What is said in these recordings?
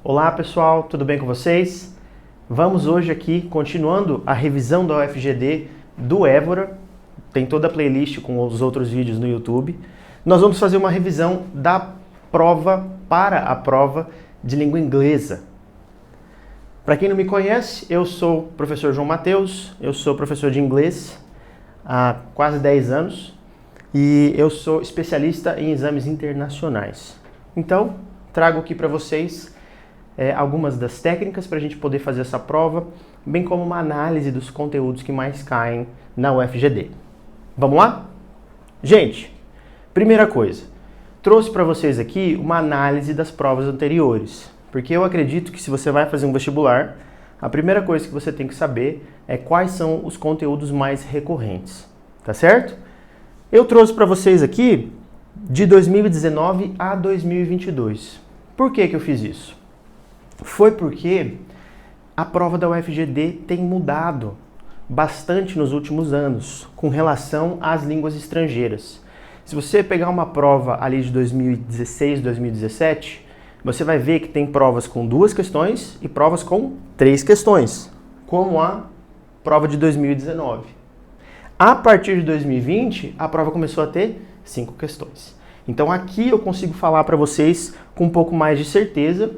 Olá pessoal, tudo bem com vocês? Vamos hoje aqui, continuando a revisão da UFGD do Évora, tem toda a playlist com os outros vídeos no YouTube. Nós vamos fazer uma revisão da prova para a prova de língua inglesa. Para quem não me conhece, eu sou o professor João Matheus, eu sou professor de inglês há quase 10 anos e eu sou especialista em exames internacionais. Então, trago aqui para vocês algumas das técnicas para a gente poder fazer essa prova, bem como uma análise dos conteúdos que mais caem na UFGD. Vamos lá? Gente, primeira coisa, trouxe para vocês aqui uma análise das provas anteriores, porque eu acredito que se você vai fazer um vestibular, a primeira coisa que você tem que saber é quais são os conteúdos mais recorrentes, tá certo? Eu trouxe para vocês aqui de 2019 a 2022. Por que eu fiz isso? Foi porque a prova da UFGD tem mudado bastante nos últimos anos com relação às línguas estrangeiras. Se você pegar uma prova ali de 2016, 2017, você vai ver que tem provas com 2 questões e provas com 3 questões, como a prova de 2019. A partir de 2020, a prova começou a ter 5 questões. Então aqui eu consigo falar para vocês com um pouco mais de certeza,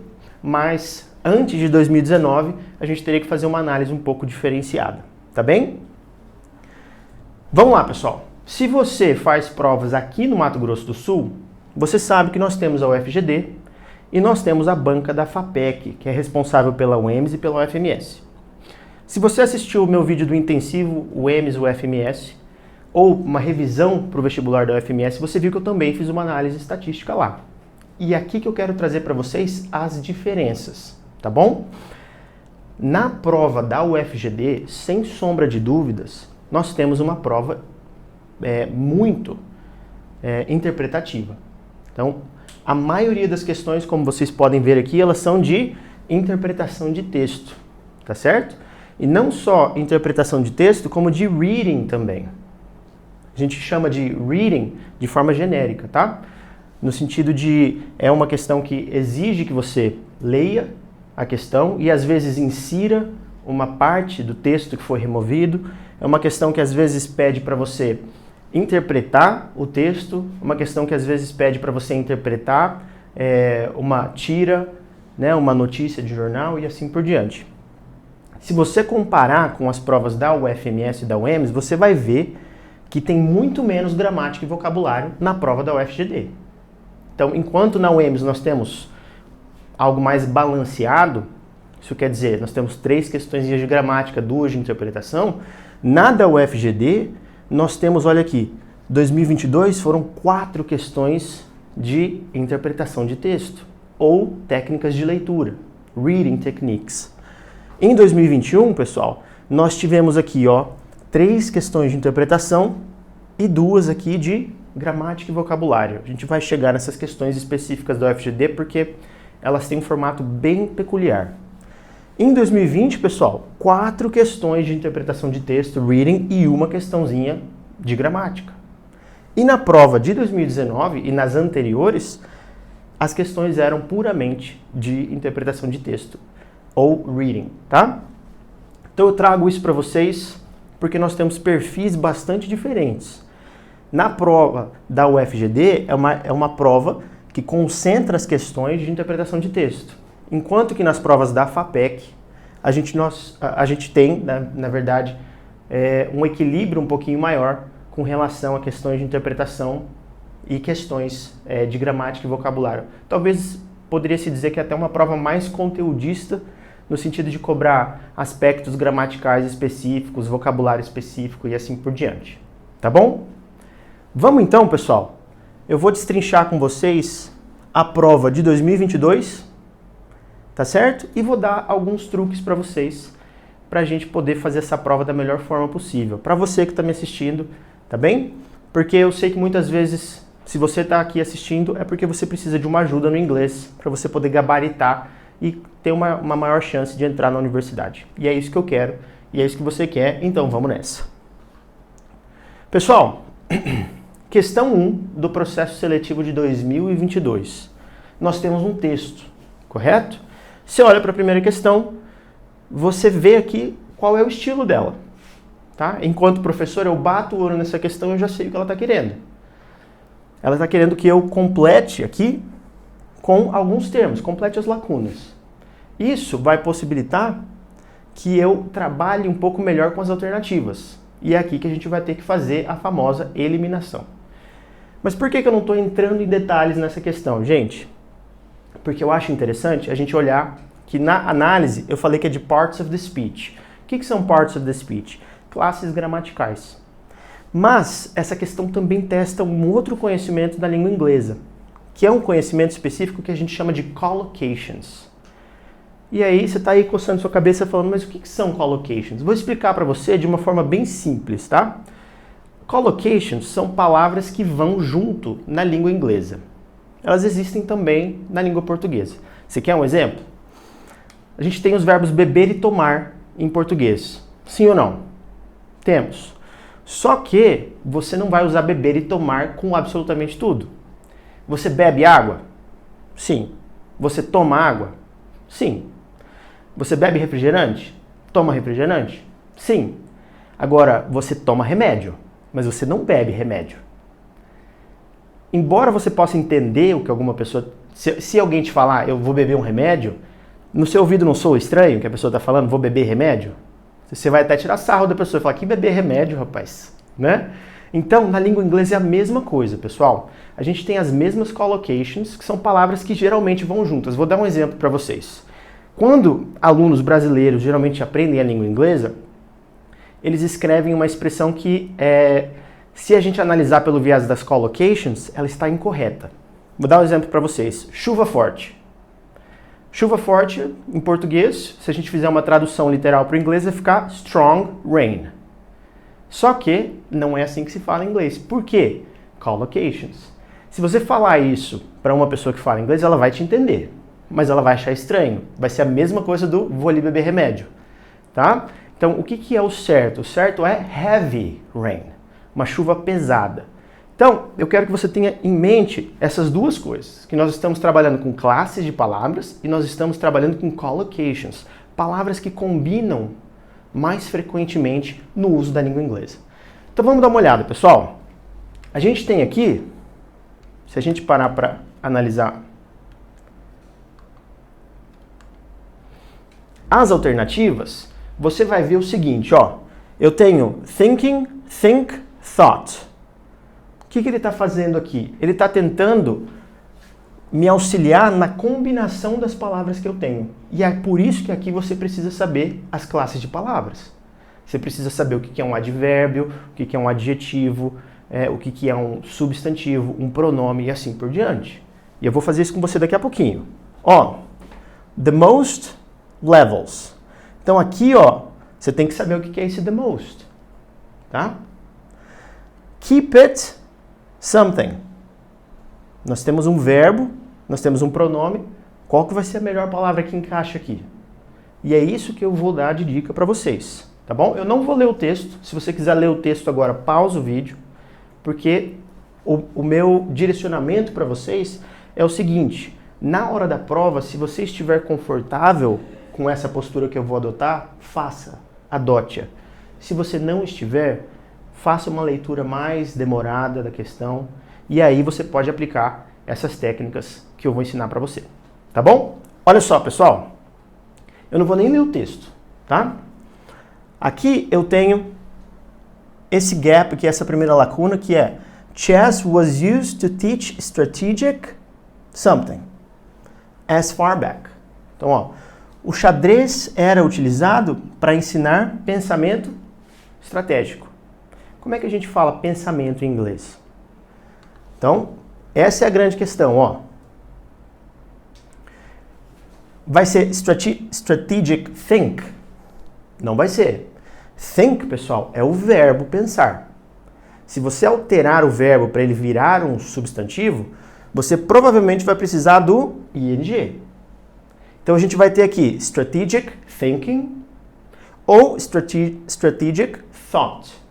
mas antes de 2019 a gente teria que fazer uma análise um pouco diferenciada, tá bem? Vamos lá, pessoal. Se você faz provas aqui no Mato Grosso do Sul, você sabe que nós temos a UFGD e nós temos a banca da FAPEC, que é responsável pela UEMS e pela UFMS. Se você assistiu o meu vídeo do intensivo UEMS e UFMS, ou uma revisão para o vestibular da UFMS, você viu que eu também fiz uma análise estatística lá. E aqui que eu quero trazer para vocês as diferenças, tá bom? Na prova da UFGD, sem sombra de dúvidas, nós temos uma prova muito interpretativa. Então, a maioria das questões, como vocês podem ver aqui, elas são de interpretação de texto, tá certo? E não só interpretação de texto, como de reading também. A gente chama de reading de forma genérica, tá? No sentido de, é uma questão que exige que você leia a questão e às vezes insira uma parte do texto que foi removido. É uma questão que às vezes pede para você interpretar o texto, uma questão que às vezes pede para você interpretar uma tira, né, uma notícia de jornal e assim por diante. Se você comparar com as provas da UFMS e da UEMS, você vai ver que tem muito menos gramática e vocabulário na prova da UFGD. Então, enquanto na UEMS nós temos algo mais balanceado, isso quer dizer, nós temos 3 questões de gramática, 2 de interpretação, na da UFGD nós temos, olha aqui, 2022 foram 4 questões de interpretação de texto, ou técnicas de leitura, reading techniques. Em 2021, pessoal, nós tivemos aqui, 3 questões de interpretação e 2 aqui de gramática e vocabulário. A gente vai chegar nessas questões específicas da UFGD porque elas têm um formato bem peculiar. Em 2020, pessoal, 4 questões de interpretação de texto, reading, e 1 questãozinha de gramática. E na prova de 2019 e nas anteriores, as questões eram puramente de interpretação de texto, ou reading, tá? Então eu trago isso para vocês porque nós temos perfis bastante diferentes. Na prova da UFGD é uma prova que concentra as questões de interpretação de texto, enquanto que nas provas da FAPEC a gente tem, na verdade, um equilíbrio um pouquinho maior com relação a questões de interpretação e questões de gramática e vocabulário. Talvez poderia se dizer que é até uma prova mais conteudista, no sentido de cobrar aspectos gramaticais específicos, vocabulário específico e assim por diante. Tá bom? Vamos então, pessoal. Eu vou destrinchar com vocês a prova de 2022, tá certo? E vou dar alguns truques para vocês, para a gente poder fazer essa prova da melhor forma possível. Para você que está me assistindo, tá bem? Porque eu sei que muitas vezes, se você está aqui assistindo, é porque você precisa de uma ajuda no inglês, para você poder gabaritar e ter uma maior chance de entrar na universidade. E é isso que eu quero, e é isso que você quer, então vamos nessa. Pessoal, questão 1 do processo seletivo de 2022. Nós temos um texto, correto? Você olha para a primeira questão, você vê aqui qual é o estilo dela. Tá? Enquanto professor, eu bato o olho nessa questão e eu já sei o que ela está querendo. Ela está querendo que eu complete aqui com alguns termos, complete as lacunas. Isso vai possibilitar que eu trabalhe um pouco melhor com as alternativas. E é aqui que a gente vai ter que fazer a famosa eliminação. Mas por que eu não estou entrando em detalhes nessa questão, gente? Porque eu acho interessante a gente olhar que na análise eu falei que é de parts of the speech. O que são parts of the speech? Classes gramaticais. Mas essa questão também testa um outro conhecimento da língua inglesa, que é um conhecimento específico que a gente chama de collocations. E aí você está aí coçando sua cabeça falando, mas o que são collocations? Vou explicar para você de uma forma bem simples, tá? Collocations são palavras que vão junto na língua inglesa. Elas existem também na língua portuguesa. Você quer um exemplo? A gente tem os verbos beber e tomar em português. Sim ou não? Temos. Só que você não vai usar beber e tomar com absolutamente tudo. Você bebe água? Sim. Você toma água? Sim. Você bebe refrigerante? Toma refrigerante? Sim. Agora, você toma remédio, mas você não bebe remédio. Embora você possa entender o que alguma pessoa... Se alguém te falar, eu vou beber um remédio, no seu ouvido não soa estranho que a pessoa está falando, vou beber remédio? Você vai até tirar sarro da pessoa e falar, que beber remédio, rapaz? Né? Então, na língua inglesa é a mesma coisa, pessoal. A gente tem as mesmas collocations, que são palavras que geralmente vão juntas. Vou dar um exemplo para vocês. Quando alunos brasileiros geralmente aprendem a língua inglesa, eles escrevem uma expressão que, se a gente analisar pelo viés das collocations, ela está incorreta. Vou dar um exemplo para vocês. Chuva forte. Chuva forte, em português, se a gente fizer uma tradução literal para o inglês, vai ficar strong rain. Só que não é assim que se fala em inglês. Por quê? Collocations. Se você falar isso para uma pessoa que fala inglês, ela vai te entender, mas ela vai achar estranho. Vai ser a mesma coisa do vou ali beber remédio. Tá? Então, o que é o certo? O certo é heavy rain, uma chuva pesada. Então, eu quero que você tenha em mente essas duas coisas, que nós estamos trabalhando com classes de palavras e nós estamos trabalhando com collocations, palavras que combinam mais frequentemente no uso da língua inglesa. Então vamos dar uma olhada, pessoal. A gente tem aqui, se a gente parar para analisar as alternativas, você vai ver o seguinte, ó. Eu tenho thinking, think, thought. O que ele está fazendo aqui? Ele está tentando me auxiliar na combinação das palavras que eu tenho. E é por isso que aqui você precisa saber as classes de palavras. Você precisa saber o que é um advérbio, o que é um adjetivo, o que é um substantivo, um pronome e assim por diante. E eu vou fazer isso com você daqui a pouquinho. Ó, the most levels. Então aqui, ó, você tem que saber o que é esse the most. Tá? Keep it something. Nós temos um verbo, nós temos um pronome. Qual que vai ser a melhor palavra que encaixa aqui? E é isso que eu vou dar de dica para vocês, tá bom? Eu não vou ler o texto. Se você quiser ler o texto agora, pausa o vídeo, porque o meu direcionamento para vocês é o seguinte: na hora da prova, se você estiver confortável com essa postura que eu vou adotar, faça, adote-a. Se você não estiver, faça uma leitura mais demorada da questão e aí você pode aplicar essas técnicas que eu vou ensinar para você, tá bom? Olha só, pessoal, eu não vou nem ler o texto, tá? Aqui eu tenho esse gap, que é essa primeira lacuna, que é chess was used to teach strategic something as far back. Então, ó, o xadrez era utilizado para ensinar pensamento estratégico. Como é que a gente fala pensamento em inglês? Então, essa é a grande questão, ó. Vai ser strategic think? Não vai ser. Think, pessoal, é o verbo pensar. Se você alterar o verbo para ele virar um substantivo, você provavelmente vai precisar do ing. Então a gente vai ter aqui strategic thinking ou strategic thought.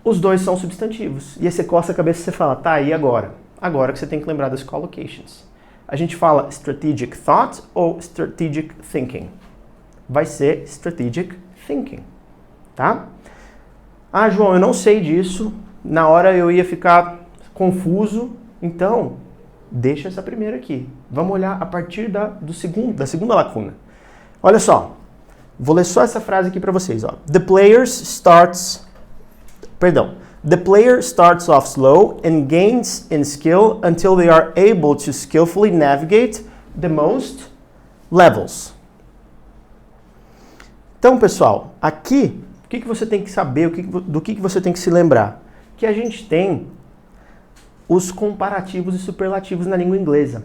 Os dois são substantivos. E aí você coça a cabeça e você fala, tá, e agora? Agora que você tem que lembrar das collocations. A gente fala strategic thought ou strategic thinking? Vai ser strategic thinking, tá? Ah, João, eu não sei disso. Na hora eu ia ficar confuso. Então, deixa essa primeira aqui. Vamos olhar a partir da segunda lacuna. Olha só. Vou ler só essa frase aqui para vocês. Ó. The player starts off slow and gains in skill until they are able to skillfully navigate the most levels. Então, pessoal, aqui, o que você tem que saber, do que você tem que se lembrar? Que a gente tem os comparativos e superlativos na língua inglesa.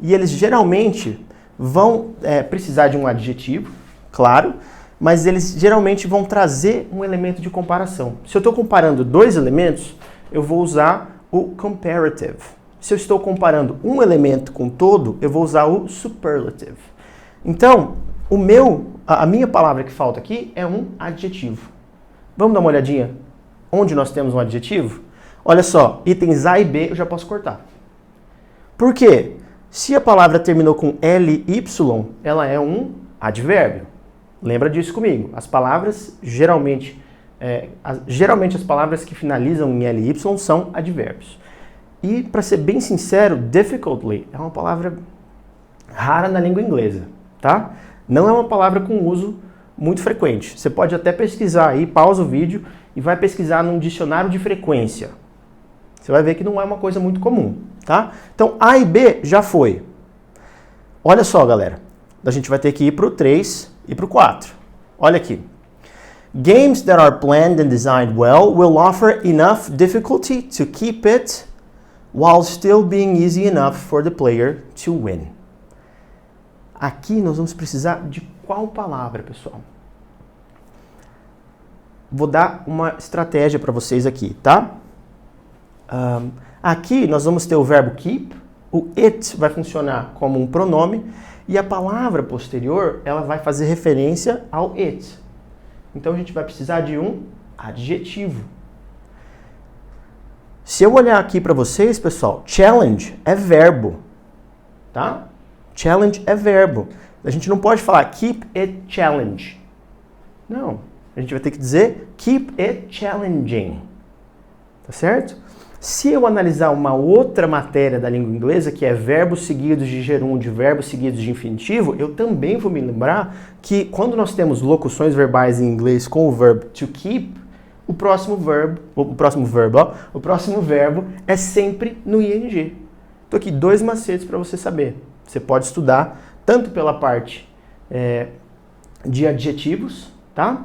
E eles geralmente vão precisar de um adjetivo, claro, mas eles geralmente vão trazer um elemento de comparação. Se eu estou comparando dois elementos, eu vou usar o comparative. Se eu estou comparando um elemento com todo, eu vou usar o superlative. Então, a minha palavra que falta aqui é um adjetivo. Vamos dar uma olhadinha onde nós temos um adjetivo? Olha só, itens A e B eu já posso cortar. Por quê? Se a palavra terminou com LY, ela é um advérbio. Lembra disso comigo. As palavras, geralmente as palavras que finalizam em LY são advérbios. E, para ser bem sincero, difficultly é uma palavra rara na língua inglesa, tá? Não é uma palavra com uso muito frequente. Você pode até pesquisar aí, pausa o vídeo e vai pesquisar num dicionário de frequência. Você vai ver que não é uma coisa muito comum, tá? Então, A e B já foi. Olha só, galera. A gente vai ter que ir para o 3 e para o 4. Olha aqui. Games that are planned and designed well will offer enough difficulty to keep it while still being easy enough for the player to win. Aqui nós vamos precisar de qual palavra, pessoal? Vou dar uma estratégia para vocês aqui, tá? Aqui nós vamos ter o verbo keep, o it vai funcionar como um pronome e a palavra posterior ela vai fazer referência ao it. Então a gente vai precisar de um adjetivo. Se eu olhar aqui para vocês, pessoal, challenge é verbo, tá? Challenge é verbo. A gente não pode falar keep it challenge. Não. A gente vai ter que dizer keep it challenging. Tá certo? Se eu analisar uma outra matéria da língua inglesa, que é verbos seguidos de gerúndio, verbos seguidos de infinitivo, eu também vou me lembrar que quando nós temos locuções verbais em inglês com o verbo to keep, o próximo verbo é sempre no ing. Estou aqui 2 macetes para você saber. Você pode estudar tanto pela parte de adjetivos, tá?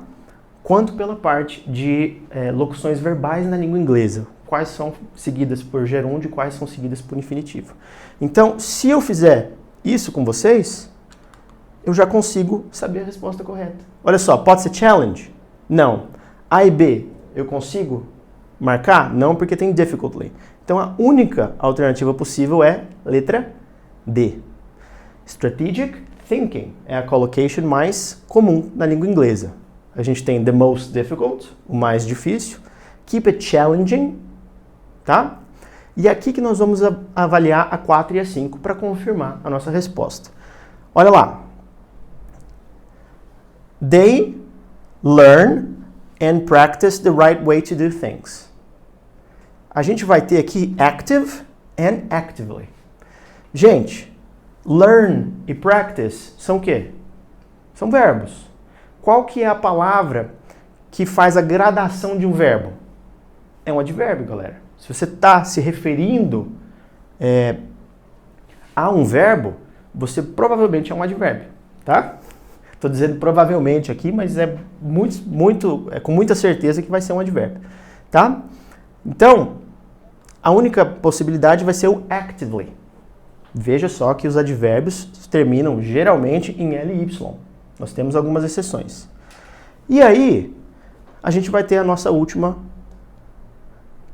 Quanto pela parte de locuções verbais na língua inglesa. Quais são seguidas por gerúndio e quais são seguidas por infinitivo. Então, se eu fizer isso com vocês, eu já consigo saber a resposta correta. Olha só, pode ser challenge? Não. A e B, eu consigo marcar? Não, porque tem difficultly. Então, a única alternativa possível é letra D. Strategic thinking é a collocation mais comum na língua inglesa. A gente tem the most difficult, o mais difícil. Keep it challenging, tá? E aqui que nós vamos avaliar a 4 e a 5 para confirmar a nossa resposta. Olha lá. They learn and practice the right way to do things. A gente vai ter aqui active and actively. Gente, learn e practice são o quê? São verbos. Qual que é a palavra que faz a gradação de um verbo? É um advérbio, galera. Se você está se referindo a um verbo, você provavelmente é um advérbio, tá? Estou dizendo provavelmente aqui, mas é com muita certeza que vai ser um advérbio, tá? Então, a única possibilidade vai ser o actively. Veja só que os advérbios terminam geralmente em LY. Nós temos algumas exceções. E aí, a gente vai ter a nossa última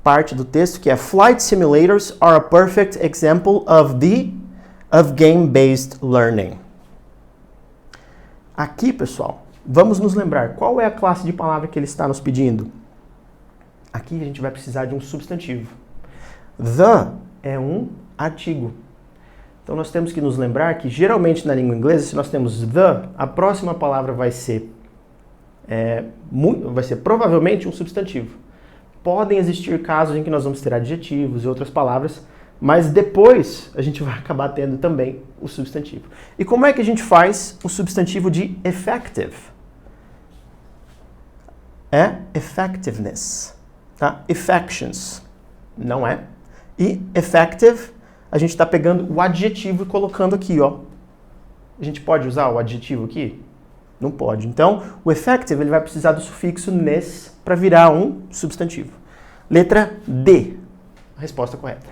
parte do texto, que é Flight simulators are a perfect example of game-based learning. Aqui, pessoal, vamos nos lembrar qual é a classe de palavra que ele está nos pedindo. Aqui a gente vai precisar de um substantivo. The é um artigo. Então nós temos que nos lembrar que geralmente na língua inglesa, se nós temos the, a próxima palavra vai ser provavelmente um substantivo. Podem existir casos em que nós vamos ter adjetivos e outras palavras, mas depois a gente vai acabar tendo também o substantivo. E como é que a gente faz o substantivo de effective? É effectiveness, tá? Effections, não é? E effective, a gente está pegando o adjetivo e colocando aqui, ó. A gente pode usar o adjetivo aqui? Não pode. Então, o effective ele vai precisar do sufixo ness para virar um substantivo. Letra D, a resposta correta.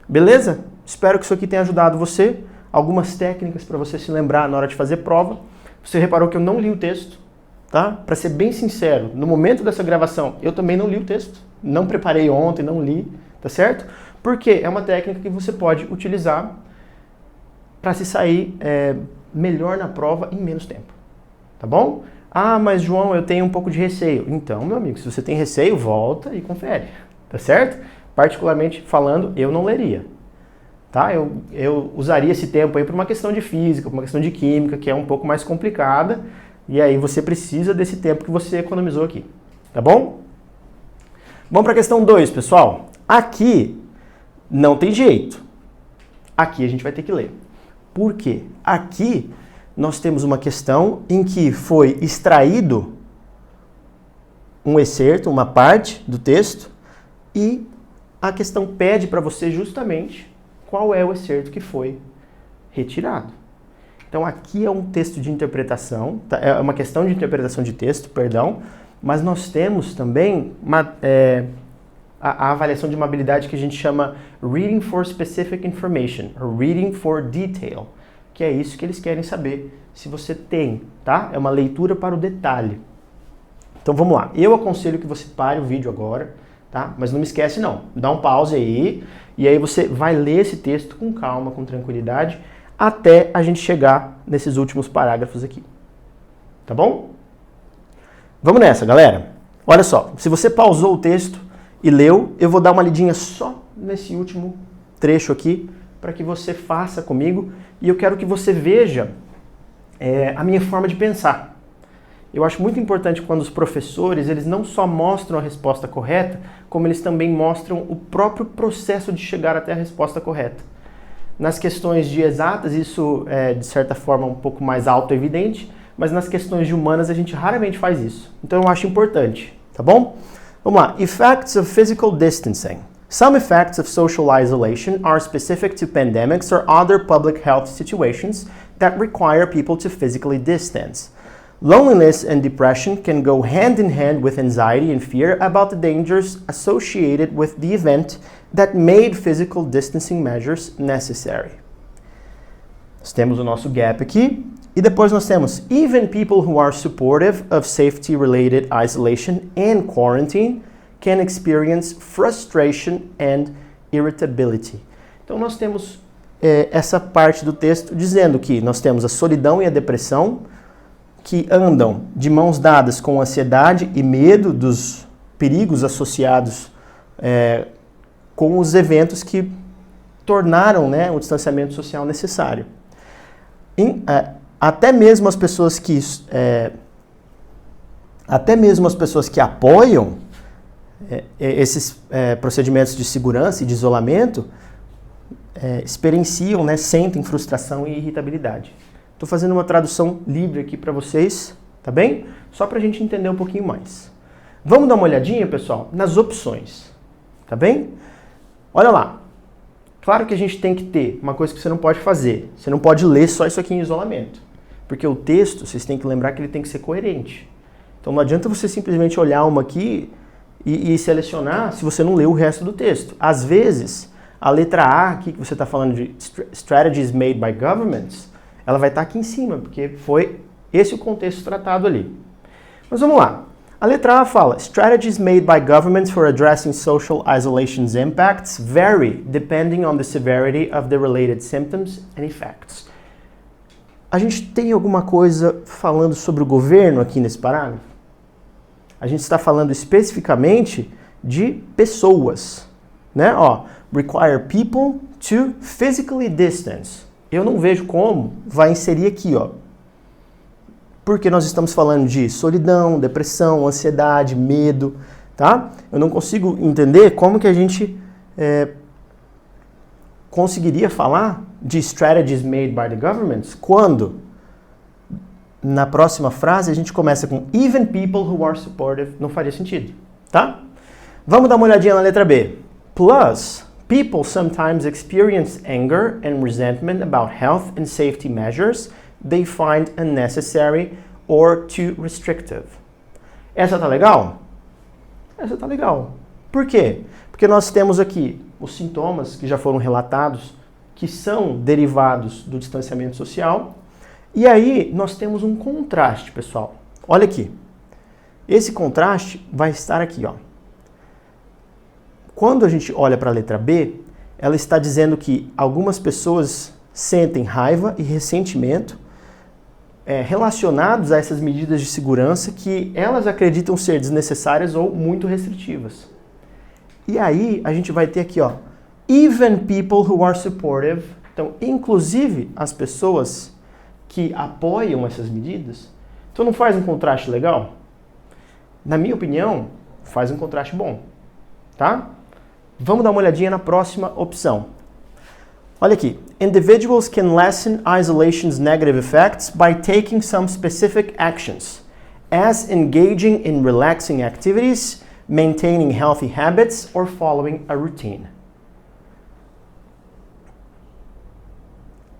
Beleza? Espero que isso aqui tenha ajudado você. Algumas técnicas para você se lembrar na hora de fazer prova. Você reparou que eu não li o texto, tá? Para ser bem sincero, no momento dessa gravação, eu também não li o texto. Não preparei ontem, não li, tá certo? Porque é uma técnica que você pode utilizar para se sair melhor na prova em menos tempo. Tá bom? Ah, mas João, eu tenho um pouco de receio. Então, meu amigo, se você tem receio, volta e confere. Tá certo? Particularmente falando, eu não leria. Tá? Eu usaria esse tempo aí para uma questão de física, para uma questão de química, que é um pouco mais complicada. E aí você precisa desse tempo que você economizou aqui. Tá bom? Vamos para a questão 2, pessoal. Aqui não tem jeito. Aqui a gente vai ter que ler. Por quê? Aqui nós temos uma questão em que foi extraído um excerto, uma parte do texto, e a questão pede para você justamente qual é o excerto que foi retirado. Então aqui é um texto de interpretação, tá? É uma questão de interpretação de texto, perdão, mas nós temos também a avaliação de uma habilidade que a gente chama Reading for Specific Information, or Reading for Detail, que é isso que eles querem saber se você tem, tá? É uma leitura para o detalhe. Então vamos lá, eu aconselho que você pare o vídeo agora, tá? Mas não me esquece não, dá um pause aí, e aí você vai ler esse texto com calma, com tranquilidade, até a gente chegar nesses últimos parágrafos aqui. Tá bom? Vamos nessa, galera. Olha só, se você pausou o texto e leu, eu vou dar uma lidinha só nesse último trecho aqui, para que você faça comigo, e eu quero que você veja a minha forma de pensar. Eu acho muito importante quando os professores, eles não só mostram a resposta correta, como eles também mostram o próprio processo de chegar até a resposta correta. Nas questões de exatas, isso é, de certa forma, um pouco mais autoevidente, mas nas questões de humanas a gente raramente faz isso. Então eu acho importante, tá bom? Vamos lá. Effects of physical distancing. Some effects of social isolation are specific to pandemics or other public health situations that require people to physically distance. Loneliness and depression can go hand in hand with anxiety and fear about the dangers associated with the event that made physical distancing measures necessary. Nós temos o nosso gap aqui, e depois nós temos even people who are supportive of safety-related isolation and quarantine can experience frustration and irritability. Então nós temos essa parte do texto dizendo que nós temos a solidão e a depressão que andam de mãos dadas com ansiedade e medo dos perigos associados com os eventos que tornaram, né, o distanciamento social necessário. Até mesmo as pessoas que apoiam esses procedimentos de segurança e de isolamento experienciam, né, sentem frustração e irritabilidade. Estou fazendo uma tradução livre aqui para vocês, tá bem? Só para a gente entender um pouquinho mais. Vamos dar uma olhadinha, pessoal, nas opções, tá bem? Olha lá. Claro que a gente tem que ter uma coisa que você não pode fazer. Você não pode ler só isso aqui em isolamento. Porque o texto, vocês têm que lembrar que ele tem que ser coerente. Então não adianta você simplesmente olhar uma aqui e selecionar se você não leu o resto do texto. Às vezes, a letra A aqui, que você está falando de strategies made by governments, ela vai estar aqui em cima, porque foi esse o contexto tratado ali. Mas vamos lá. A letra A fala, strategies made by governments for addressing social isolation's impacts vary depending on the severity of the related symptoms and effects. A gente tem alguma coisa falando sobre o governo aqui nesse parágrafo? A gente está falando especificamente de pessoas, né? Ó, require people to physically distance. Eu não vejo como vai inserir aqui, ó. Porque nós estamos falando de solidão, depressão, ansiedade, medo, tá? Eu não consigo entender como que a gente conseguiria falar de strategies made by the governments quando na próxima frase a gente começa com even people who are supportive. Não faria sentido, tá? Vamos dar uma olhadinha na letra B. Plus, people sometimes experience anger and resentment about health and safety measures they find unnecessary or too restrictive. Essa tá legal? Essa tá legal. Por quê? Porque nós temos aqui os sintomas que já foram relatados, que são derivados do distanciamento social. E aí nós temos um contraste, pessoal. Olha aqui. Esse contraste vai estar aqui, ó. Quando a gente olha para a letra B, ela está dizendo que algumas pessoas sentem raiva e ressentimento relacionados a essas medidas de segurança que elas acreditam ser desnecessárias ou muito restritivas. E aí a gente vai ter aqui, ó, even people who are supportive. Então, inclusive as pessoas que apoiam essas medidas. Então não faz um contraste legal? Na minha opinião, faz um contraste bom, tá? Vamos dar uma olhadinha na próxima opção. Olha aqui. Individuals can lessen isolation's negative effects by taking some specific actions, as engaging in relaxing activities, maintaining healthy habits, or following a routine.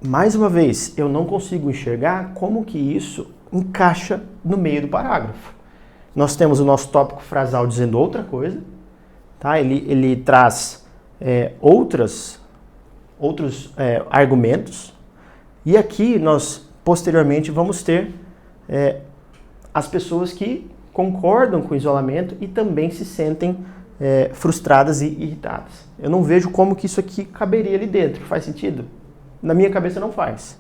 Mais uma vez, eu não consigo enxergar como que isso encaixa no meio do parágrafo. Nós temos o nosso tópico frasal dizendo outra coisa, tá? Ele traz outros argumentos, e aqui nós posteriormente vamos ter as pessoas que concordam com o isolamento e também se sentem frustradas e irritadas. Eu não vejo como que isso aqui caberia ali dentro. Faz sentido? Na minha cabeça não faz.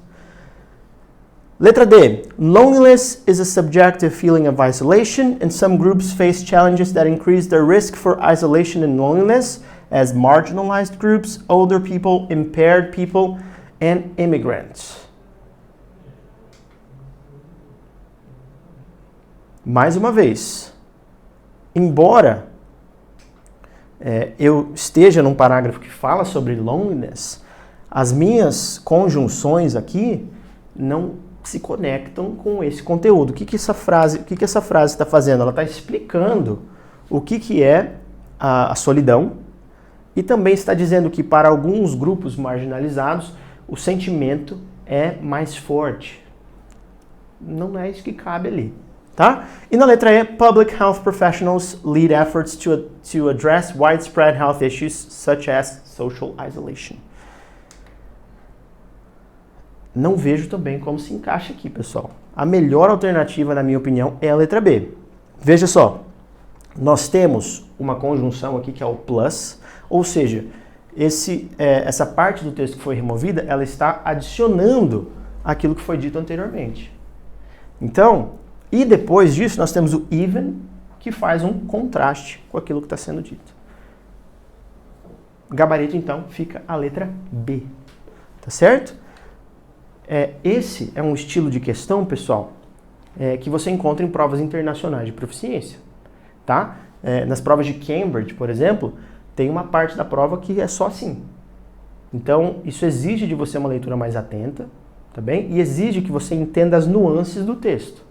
Letra D. Loneliness is a subjective feeling of isolation, and some groups face challenges that increase their risk for isolation and loneliness, as marginalized groups, older people, impaired people, and immigrants. Mais uma vez, embora eu esteja num parágrafo que fala sobre loneliness, as minhas conjunções aqui não se conectam com esse conteúdo. O que essa frase está fazendo? Ela está explicando o que é a solidão e também está dizendo que para alguns grupos marginalizados o sentimento é mais forte. Não é isso que cabe ali, tá? E na letra E, public health professionals lead efforts to address widespread health issues such as social isolation. Não vejo também como se encaixa aqui, pessoal. A melhor alternativa, na minha opinião, é a letra B. Veja só, nós temos uma conjunção aqui que é o plus, ou seja, essa parte do texto que foi removida, ela está adicionando aquilo que foi dito anteriormente. Então, e depois disso nós temos o even, que faz um contraste com aquilo que está sendo dito. Gabarito, então, fica a letra B. Tá certo? Esse é um estilo de questão, pessoal, que você encontra em provas internacionais de proficiência, tá? Nas provas de Cambridge, por exemplo, tem uma parte da prova que é só assim. Então, isso exige de você uma leitura mais atenta, tá bem? E exige que você entenda as nuances do texto.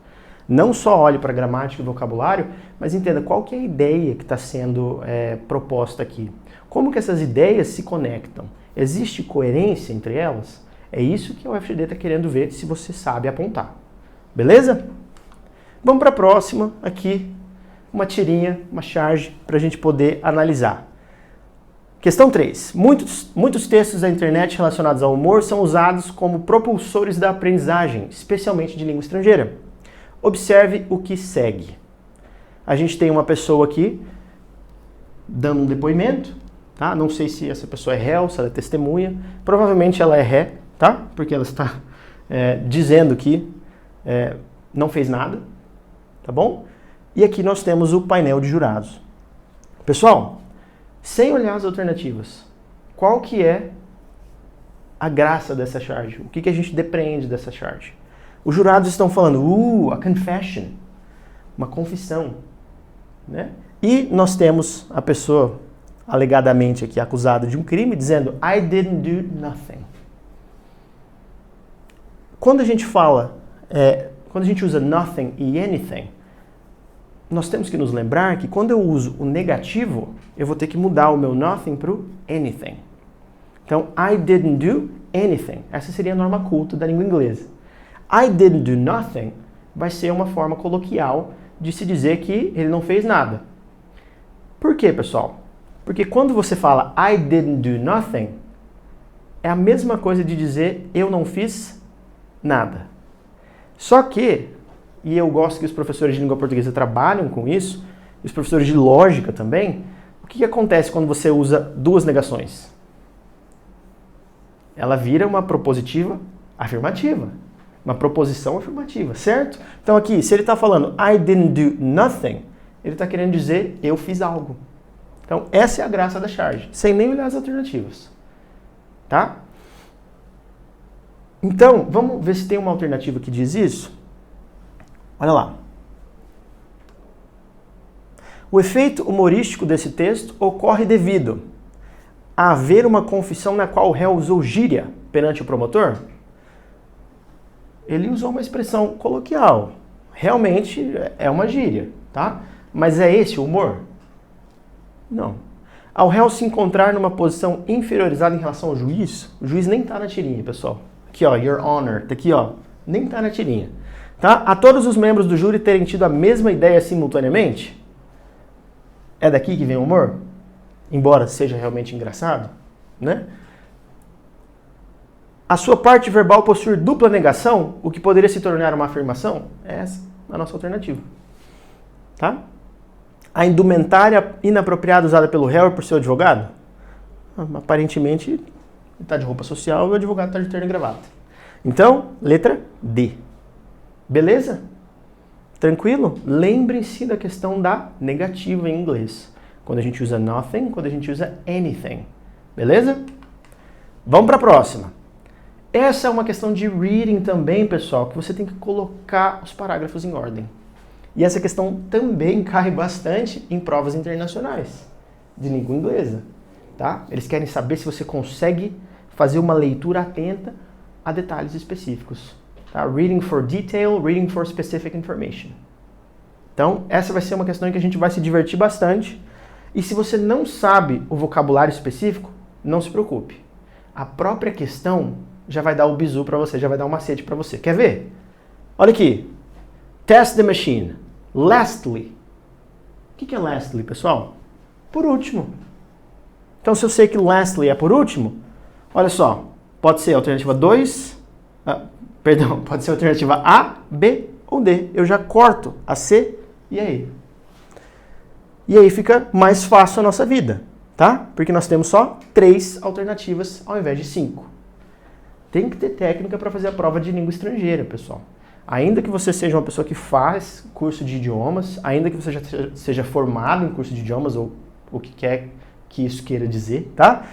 Não só olhe para a gramática e vocabulário, mas entenda qual que é a ideia que está sendo proposta aqui. Como que essas ideias se conectam? Existe coerência entre elas? É isso que o UFGD está querendo ver se você sabe apontar. Beleza? Vamos para a próxima aqui, uma tirinha, uma charge para a gente poder analisar. Questão 3. Muitos textos da internet relacionados ao humor são usados como propulsores da aprendizagem, especialmente de língua estrangeira. Observe o que segue. A gente tem uma pessoa aqui dando um depoimento, tá? Não sei se essa pessoa é réu, se ela é testemunha. Provavelmente ela é ré, tá? Porque ela está dizendo que não fez nada, tá bom? E aqui nós temos o painel de jurados. Pessoal, sem olhar as alternativas, qual que é a graça dessa charge? O que a gente depreende dessa charge? Os jurados estão falando, a confession, uma confissão, né? E nós temos a pessoa alegadamente aqui acusada de um crime dizendo, I didn't do nothing. Quando a gente fala, quando a gente usa nothing e anything, nós temos que nos lembrar que quando eu uso o negativo, eu vou ter que mudar o meu nothing para o anything. Então, I didn't do anything. Essa seria a norma culta da língua inglesa. I didn't do nothing vai ser uma forma coloquial de se dizer que ele não fez nada. Por quê, pessoal? Porque quando você fala I didn't do nothing, é a mesma coisa de dizer eu não fiz nada. Só que, e eu gosto que os professores de língua portuguesa trabalham com isso, e os professores de lógica também, o que acontece quando você usa duas negações? Ela vira uma propositiva afirmativa. Uma proposição afirmativa, certo? Então aqui, se ele está falando I didn't do nothing, ele está querendo dizer eu fiz algo. Então essa é a graça da charge, sem nem olhar as alternativas. Tá? Então, vamos ver se tem uma alternativa que diz isso? Olha lá. O efeito humorístico desse texto ocorre devido a haver uma confissão na qual o réu usou gíria perante o promotor. Ele usou uma expressão coloquial. Realmente é uma gíria, tá? Mas é esse o humor? Não. Ao réu se encontrar numa posição inferiorizada em relação ao juiz, o juiz nem tá na tirinha, pessoal. Aqui, ó, Your Honor, tá aqui, ó, nem tá na tirinha. Tá? A todos os membros do júri terem tido a mesma ideia simultaneamente? É daqui que vem o humor? Embora seja realmente engraçado, né? A sua parte verbal possuir dupla negação, o que poderia se tornar uma afirmação? É essa a nossa alternativa. Tá? A indumentária inapropriada usada pelo réu e por seu advogado? Aparentemente, ele está de roupa social e o advogado está de terno e gravata. Então, letra D. Beleza? Tranquilo? Lembrem-se da questão da negativa em inglês. Quando a gente usa nothing, quando a gente usa anything. Beleza? Vamos para a próxima. Essa é uma questão de reading também, pessoal, que você tem que colocar os parágrafos em ordem. E essa questão também cai bastante em provas internacionais de língua inglesa. Tá? Eles querem saber se você consegue fazer uma leitura atenta a detalhes específicos. Tá? Reading for detail, reading for specific information. Então, essa vai ser uma questão em que a gente vai se divertir bastante. E se você não sabe o vocabulário específico, não se preocupe. A própria questão já vai dar o bizu para você, já vai dar um macete para você. Quer ver? Olha aqui. Test the machine. Lastly. O que é lastly, pessoal? Por último. Então, se eu sei que lastly é por último, olha só. Pode ser a alternativa 2, pode ser a alternativa A, B ou D. Eu já corto a C e a E. E aí fica mais fácil a nossa vida, tá? Porque nós temos só 3 alternativas ao invés de 5. Tem que ter técnica para fazer a prova de língua estrangeira, pessoal. Ainda que você seja uma pessoa que faz curso de idiomas, ainda que você já seja formado em curso de idiomas, ou o que quer que isso queira dizer, tá?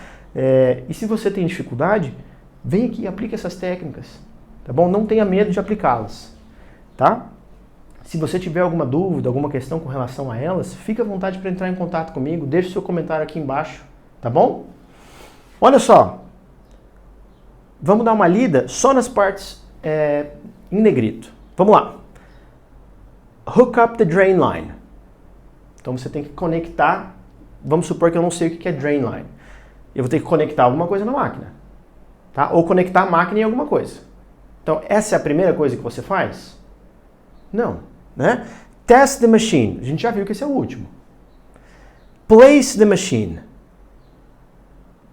E se você tem dificuldade, vem aqui e aplique essas técnicas, tá bom? Não tenha medo de aplicá-las, tá? Se você tiver alguma dúvida, alguma questão com relação a elas, fique à vontade para entrar em contato comigo, deixe seu comentário aqui embaixo, tá bom? Olha só, vamos dar uma lida só nas partes em negrito. Vamos lá. Hook up the drain line. Então você tem que conectar, vamos supor que eu não sei o que é drain line. Eu vou ter que conectar alguma coisa na máquina, tá? Ou conectar a máquina em alguma coisa. Então essa é a primeira coisa que você faz? Não, né? Test the machine. A gente já viu que esse é o último. Place the machine.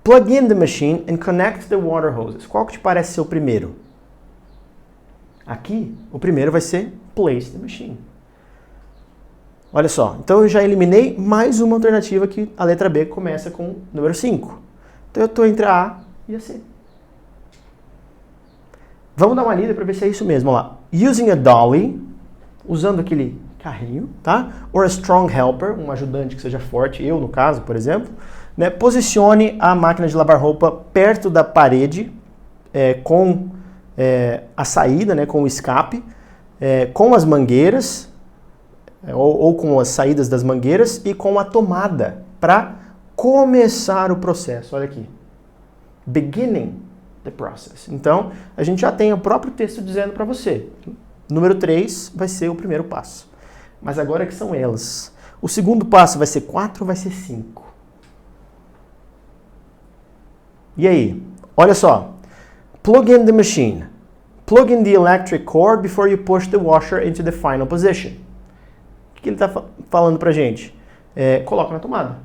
Plug in the machine and connect the water hoses. Qual que te parece ser o primeiro? Aqui, o primeiro vai ser place the machine. Olha só, então eu já eliminei mais uma alternativa que a letra B começa com o número 5. Então eu estou entre a A e a C. Vamos dar uma lida para ver se é isso mesmo. Olha lá. Using a dolly, usando aquele carrinho, tá? Or a strong helper, um ajudante que seja forte, eu no caso, por exemplo. né? Posicione a máquina de lavar roupa perto da parede, com a saída, né? Com o escape, com as mangueiras, ou com as saídas das mangueiras e com a tomada, para começar o processo. Olha aqui. Beginning the process. Então, a gente já tem o próprio texto dizendo para você. Número 3 vai ser o primeiro passo. Mas agora que são elas. O segundo passo vai ser 4 ou vai ser 5? E aí? Olha só. Plug in the machine. Plug in the electric cord before you push the washer into the final position. O que ele está falando pra gente? Coloca na tomada.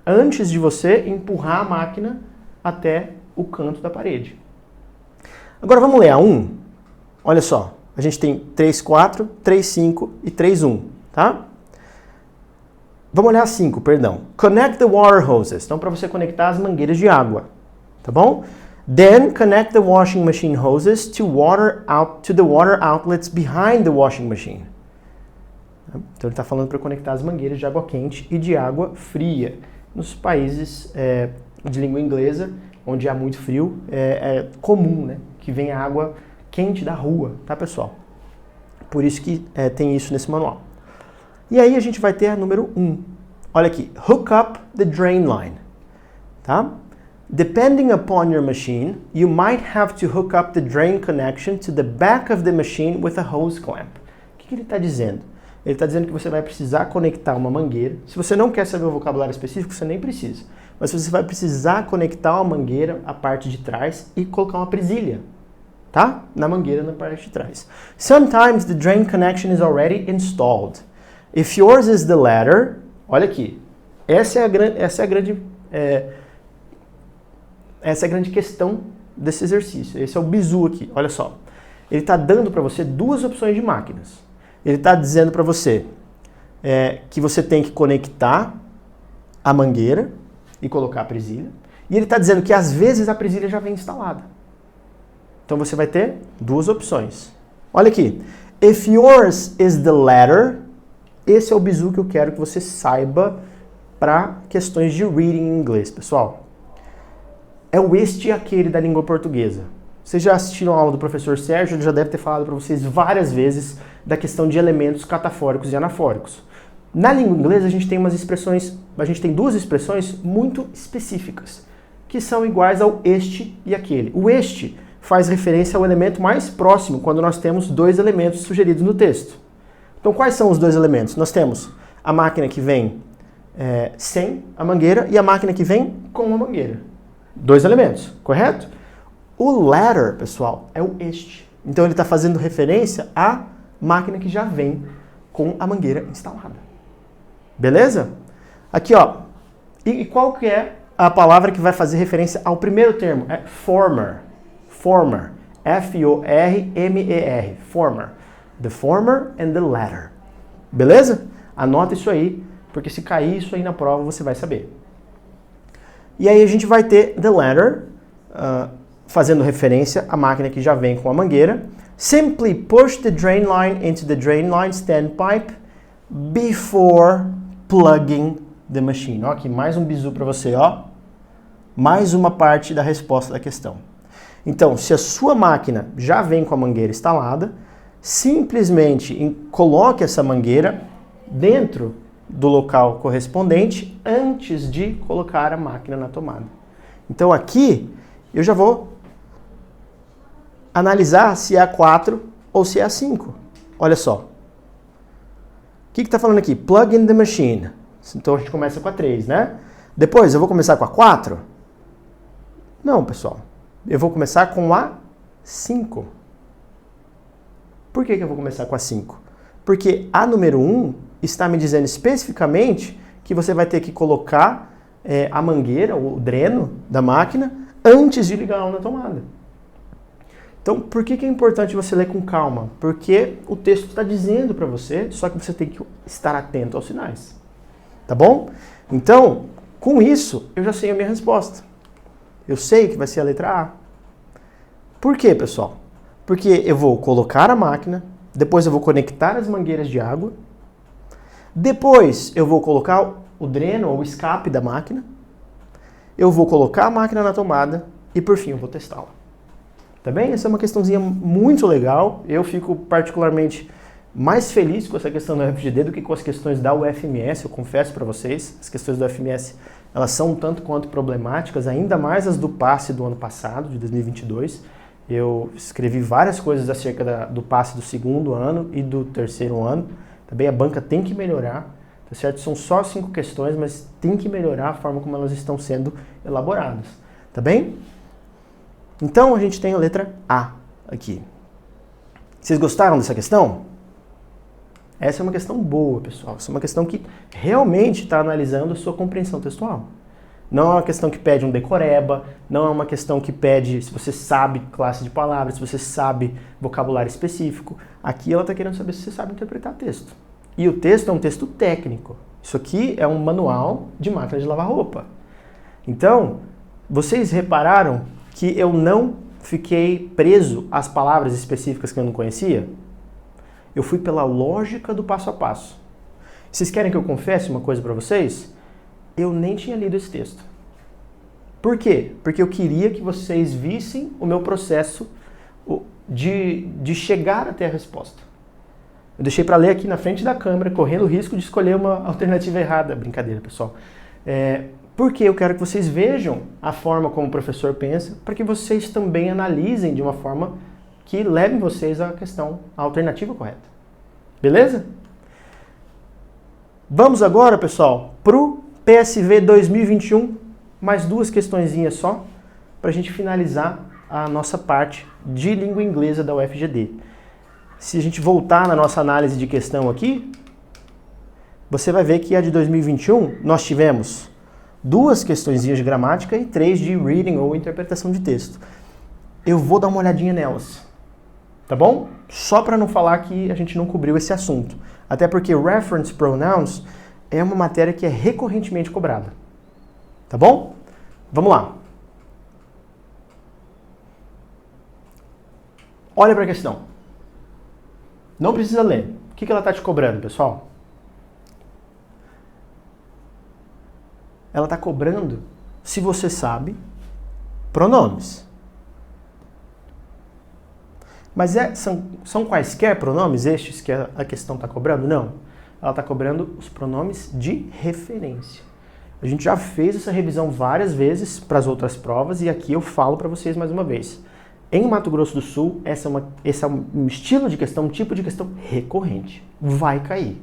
Antes de você empurrar a máquina até o canto da parede. Agora vamos ler a 1. Olha só. A gente tem 3.4, 3.5 e 3.1, tá? Vamos olhar a 5, perdão. Connect the water hoses. Então, para você conectar as mangueiras de água, tá bom? Then, connect the washing machine hoses to the water outlets behind the washing machine. Então, ele está falando para conectar as mangueiras de água quente e de água fria. Nos países de língua inglesa, onde há muito frio, é comum, né, que venha água quente da rua, tá, pessoal? Por isso que tem isso nesse manual. E aí a gente vai ter a número 1. Olha aqui. Hook up the drain line. Tá? Depending upon your machine, you might have to hook up the drain connection to the back of the machine with a hose clamp. O que ele está dizendo? Ele está dizendo que você vai precisar conectar uma mangueira. Se você não quer saber o vocabulário específico, você nem precisa. Mas você vai precisar conectar uma mangueira à parte de trás e colocar uma presilha, tá? Na mangueira na parte de trás. Sometimes the drain connection is already installed. If yours is the latter, olha aqui. Essa é a grande questão desse exercício. Esse é o bizu aqui. Olha só. Ele está dando para você duas opções de máquinas. Ele está dizendo para você que você tem que conectar a mangueira e colocar a presilha. E ele está dizendo que às vezes a presilha já vem instalada. Então você vai ter duas opções. Olha aqui. If yours is the latter, esse é o bizu que eu quero que você saiba para questões de reading em inglês, pessoal. É o este e aquele da língua portuguesa. Vocês já assistiram a aula do professor Sérgio, ele já deve ter falado para vocês várias vezes da questão de elementos catafóricos e anafóricos. Na língua inglesa a gente tem duas expressões muito específicas, que são iguais ao este e aquele. O este faz referência ao elemento mais próximo, quando nós temos dois elementos sugeridos no texto. Então quais são os dois elementos? Nós temos a máquina que vem sem a mangueira e a máquina que vem com a mangueira. Dois elementos, correto? O latter, pessoal, é o este. Então ele está fazendo referência à máquina que já vem com a mangueira instalada. Beleza? Aqui, ó. E qual que é a palavra que vai fazer referência ao primeiro termo? É former. Former. F-O-R-M-E-R. Former. The former and the latter. Beleza? Anota isso aí, porque se cair isso aí na prova você vai saber. E aí a gente vai ter the latter, fazendo referência à máquina que já vem com a mangueira. Simply push the drain line into the drain line standpipe before plugging the machine. Ó, aqui mais um bizu para você, ó. Mais uma parte da resposta da questão. Então, se a sua máquina já vem com a mangueira instalada, simplesmente coloque essa mangueira dentro do local correspondente antes de colocar a máquina na tomada. Então aqui eu já vou analisar se é a 4 ou se é a 5. Olha só. O que está falando aqui? Plug in the machine. Então a gente começa com a 3, né? Depois eu vou começar com a 4? Não, pessoal. Eu vou começar com a 5. Por que eu vou começar com a 5? Porque a número 1 está me dizendo especificamente que você vai ter que colocar a mangueira, o dreno da máquina, antes de ligar ela na tomada. Então, por que é importante você ler com calma? Porque o texto está dizendo para você, só que você tem que estar atento aos sinais. Tá bom? Então, com isso, eu já sei a minha resposta. Eu sei que vai ser a letra A. Por quê, pessoal? Porque eu vou colocar a máquina, depois eu vou conectar as mangueiras de água, depois eu vou colocar o dreno ou o escape da máquina, eu vou colocar a máquina na tomada e por fim eu vou testá-la. Tá bem? Essa é uma questãozinha muito legal. Eu fico particularmente mais feliz com essa questão do FGD do que com as questões da UFMS, eu confesso para vocês. As questões da UFMS, elas são um tanto quanto problemáticas, ainda mais as do passe do ano passado, de 2022. Eu escrevi várias coisas acerca do passe do segundo ano e do terceiro ano. Também a banca tem que melhorar, tá certo? São só 5 questões, mas tem que melhorar a forma como elas estão sendo elaboradas, tá bem? Então a gente tem a letra A aqui. Vocês gostaram dessa questão? Essa é uma questão boa, pessoal. Essa é uma questão que realmente está analisando a sua compreensão textual. Não é uma questão que pede um decoreba, não é uma questão que pede se você sabe classe de palavras, se você sabe vocabulário específico. Aqui ela está querendo saber se você sabe interpretar texto. E o texto é um texto técnico. Isso aqui é um manual de máquina de lavar roupa. Então, vocês repararam que eu não fiquei preso às palavras específicas que eu não conhecia? Eu fui pela lógica do passo a passo. Vocês querem que eu confesse uma coisa para vocês? Eu nem tinha lido esse texto. Por quê? Porque eu queria que vocês vissem o meu processo de chegar até a resposta. Eu deixei para ler aqui na frente da câmera, correndo o risco de escolher uma alternativa errada. Brincadeira, pessoal. Porque eu quero que vocês vejam a forma como o professor pensa, para que vocês também analisem de uma forma que leve vocês à questão, à alternativa correta. Beleza? Vamos agora, pessoal, para o PSV 2021, mais 2 questõezinhas só, para a gente finalizar a nossa parte de língua inglesa da UFGD. Se a gente voltar na nossa análise de questão aqui, você vai ver que a de 2021 nós tivemos 2 questõezinhas de gramática e 3 de reading ou interpretação de texto. Eu vou dar uma olhadinha nelas. Tá bom? Só para não falar que a gente não cobriu esse assunto. Até porque reference pronouns é uma matéria que é recorrentemente cobrada. Tá bom? Vamos lá. Olha para a questão. Não precisa ler. O que ela está te cobrando, pessoal? Ela está cobrando se você sabe pronomes. Mas são quaisquer pronomes estes que a questão está cobrando? Não. Ela está cobrando os pronomes de referência. A gente já fez essa revisão várias vezes para as outras provas e aqui eu falo para vocês mais uma vez. Em Mato Grosso do Sul, esse é um estilo de questão, um tipo de questão recorrente. Vai cair.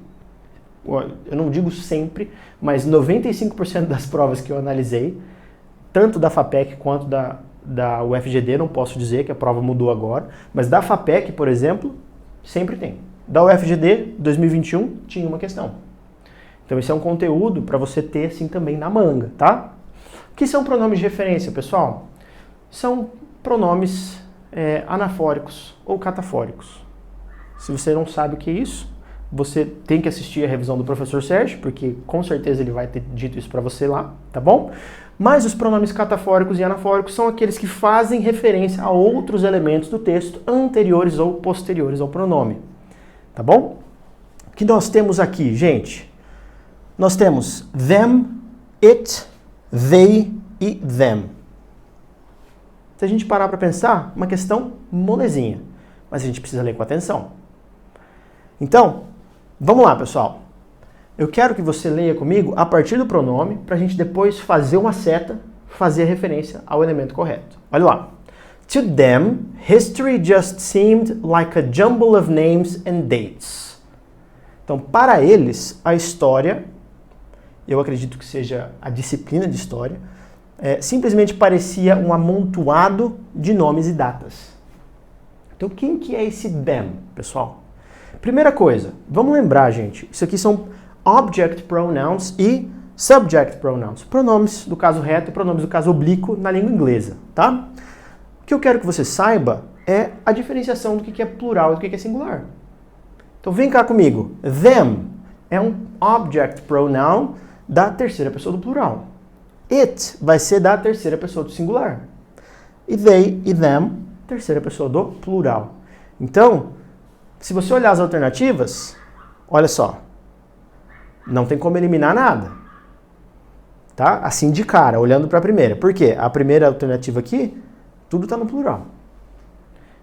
Eu não digo sempre, mas 95% das provas que eu analisei, tanto da FAPEC quanto da UFGD, não posso dizer que a prova mudou agora, mas da FAPEC, por exemplo, sempre tem. Da UFGD, 2021, tinha uma questão. Então esse é um conteúdo para você ter assim também na manga, tá? O que são pronomes de referência, pessoal? São pronomes anafóricos ou catafóricos. Se você não sabe o que é isso, você tem que assistir a revisão do professor Sérgio, porque com certeza ele vai ter dito isso para você lá, tá bom? Mas os pronomes catafóricos e anafóricos são aqueles que fazem referência a outros elementos do texto anteriores ou posteriores ao pronome. Tá bom? O que nós temos aqui, gente? Nós temos them, it, they e them. Se a gente parar para pensar, uma questão molezinha, mas a gente precisa ler com atenção. Então, vamos lá, pessoal. Eu quero que você leia comigo a partir do pronome, para a gente depois fazer uma seta, fazer a referência ao elemento correto. Olha lá. To them, history just seemed like a jumble of names and dates. Então, para eles, a história, eu acredito que seja a disciplina de história, simplesmente parecia um amontoado de nomes e datas. Então, quem que é esse them, pessoal? Primeira coisa, vamos lembrar, gente, isso aqui são object pronouns e subject pronouns. Pronomes do caso reto e pronomes do caso oblíquo na língua inglesa, tá? O que eu quero que você saiba é a diferenciação do que é plural e do que é singular. Então vem cá comigo. Them é um object pronoun da terceira pessoa do plural. It vai ser da terceira pessoa do singular. E they e them, terceira pessoa do plural. Então, se você olhar as alternativas, olha só. Não tem como eliminar nada. Tá? Assim de cara, olhando para a primeira. Por quê? A primeira alternativa aqui, tudo está no plural.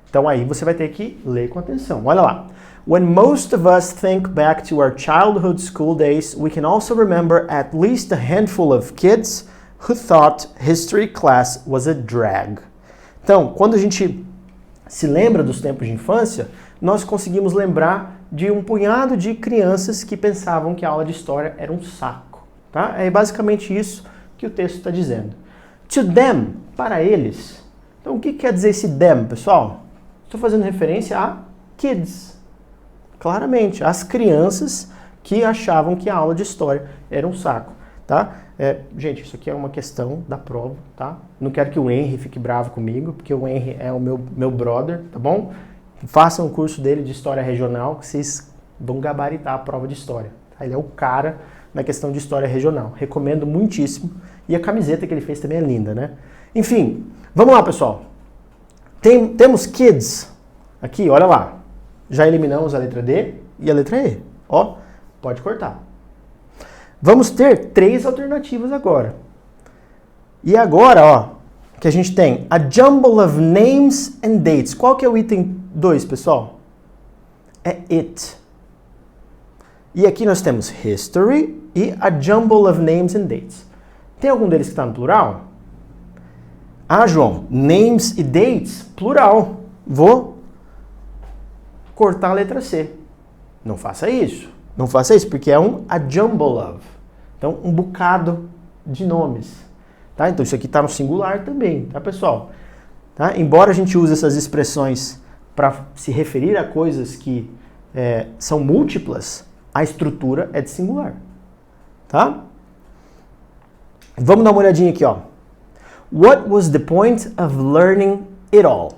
Então aí você vai ter que ler com atenção. Olha lá. When most of us think back to our childhood school days, we can also remember at least a handful of kids who thought history class was a drag. Então, quando a gente se lembra dos tempos de infância, nós conseguimos lembrar de um punhado de crianças que pensavam que a aula de história era um saco. Tá? É basicamente isso que o texto está dizendo. To them, para eles. Então, o que quer dizer esse them, pessoal? Estou fazendo referência a kids. Claramente, as crianças que achavam que a aula de história era um saco. Tá? Gente, isso aqui é uma questão da prova, tá? Não quero que o Henry fique bravo comigo, porque o Henry é o meu brother, tá bom? Façam o curso dele de História Regional, que vocês vão gabaritar a prova de História. Tá? Ele é o cara na questão de História Regional. Recomendo muitíssimo. E a camiseta que ele fez também é linda, né? Enfim, vamos lá, pessoal. Temos kids aqui, olha lá. Já eliminamos a letra D e a letra E. Ó, pode cortar. Vamos ter 3 alternativas agora. E agora, ó, que a gente tem a jumble of names and dates. Qual que é o item 2, pessoal? É it. E aqui nós temos history e a jumble of names and dates. Tem algum deles que está no plural? Ah, João, names e dates, plural. Vou cortar a letra C. Não faça isso. Não faça isso, porque é a jumble of. Então, um bocado de nomes. Tá? Então, isso aqui está no singular também, tá, pessoal? Tá? Embora a gente use essas expressões para se referir a coisas que são múltiplas, a estrutura é de singular. Tá? Vamos dar uma olhadinha aqui, ó. What was the point of learning it all?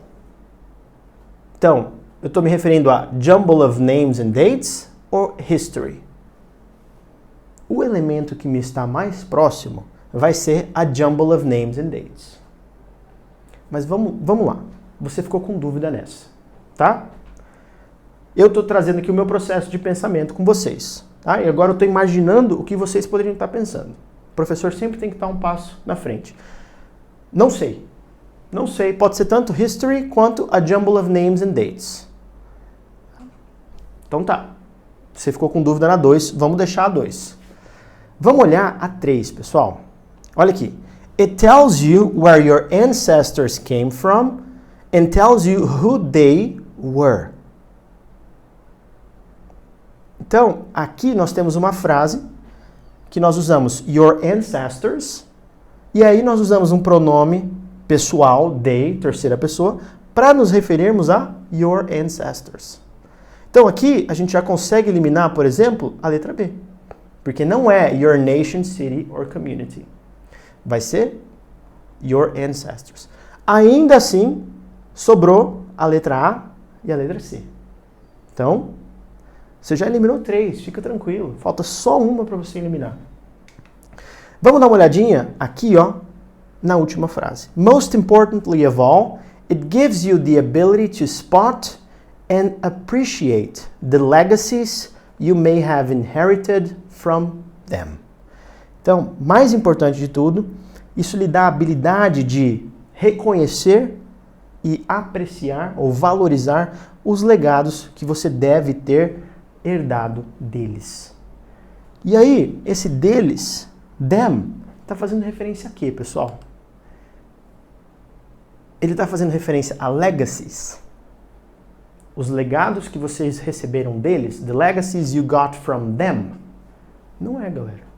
Então, eu estou me referindo a jumble of names and dates ou history? O elemento que me está mais próximo vai ser a jumble of names and dates. Mas vamos lá. Você ficou com dúvida nessa, tá? Eu estou trazendo aqui o meu processo de pensamento com vocês, tá? E agora eu estou imaginando o que vocês poderiam estar pensando. O professor sempre tem que estar um passo na frente. Não sei. Não sei. Pode ser tanto history quanto a jumble of names and dates. Então tá. Você ficou com dúvida na 2, vamos deixar a 2. Vamos olhar a 3, pessoal. Olha aqui. It tells you where your ancestors came from and tells you who they were. Então, aqui nós temos uma frase que nós usamos your ancestors e aí nós usamos um pronome pessoal, they, terceira pessoa, para nos referirmos a your ancestors. Então aqui a gente já consegue eliminar, por exemplo, a letra B. Porque não é your nation, city or community. Vai ser your ancestors. Ainda assim, sobrou a letra A e a letra C. Então, você já eliminou 3, fica tranquilo. Falta só uma para você eliminar. Vamos dar uma olhadinha aqui, ó, na última frase. Most importantly of all, it gives you the ability to spot and appreciate the legacies you may have inherited from them. Então, mais importante de tudo, isso lhe dá a habilidade de reconhecer e apreciar ou valorizar os legados que você deve ter herdado deles. E aí, esse deles, them, está fazendo referência a quê, pessoal? Ele está fazendo referência a legacies. Os legados que vocês receberam deles, the legacies you got from them. Não é, galera.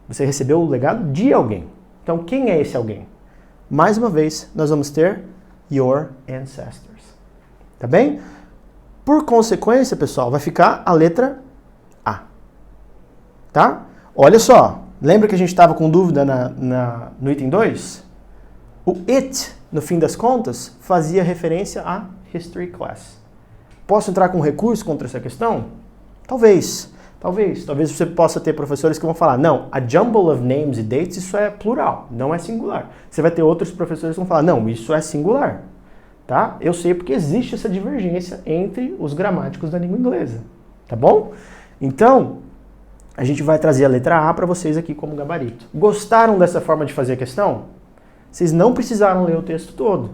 Você recebeu o legado de alguém. Então, quem é esse alguém? Mais uma vez, nós vamos ter your ancestors. Tá bem? Por consequência, pessoal, vai ficar a letra A. Tá? Olha só. Lembra que a gente estava com dúvida no item 2? O it, no fim das contas, fazia referência a history class. Posso entrar com recurso contra essa questão? Talvez. Talvez você possa ter professores que vão falar, não, a jumble of names e dates, isso é plural, não é singular. Você vai ter outros professores que vão falar, não, isso é singular. Tá? Eu sei porque existe essa divergência entre os gramáticos da língua inglesa. Tá bom? Então, a gente vai trazer a letra A para vocês aqui como gabarito. Gostaram dessa forma de fazer a questão? Vocês não precisaram ler o texto todo,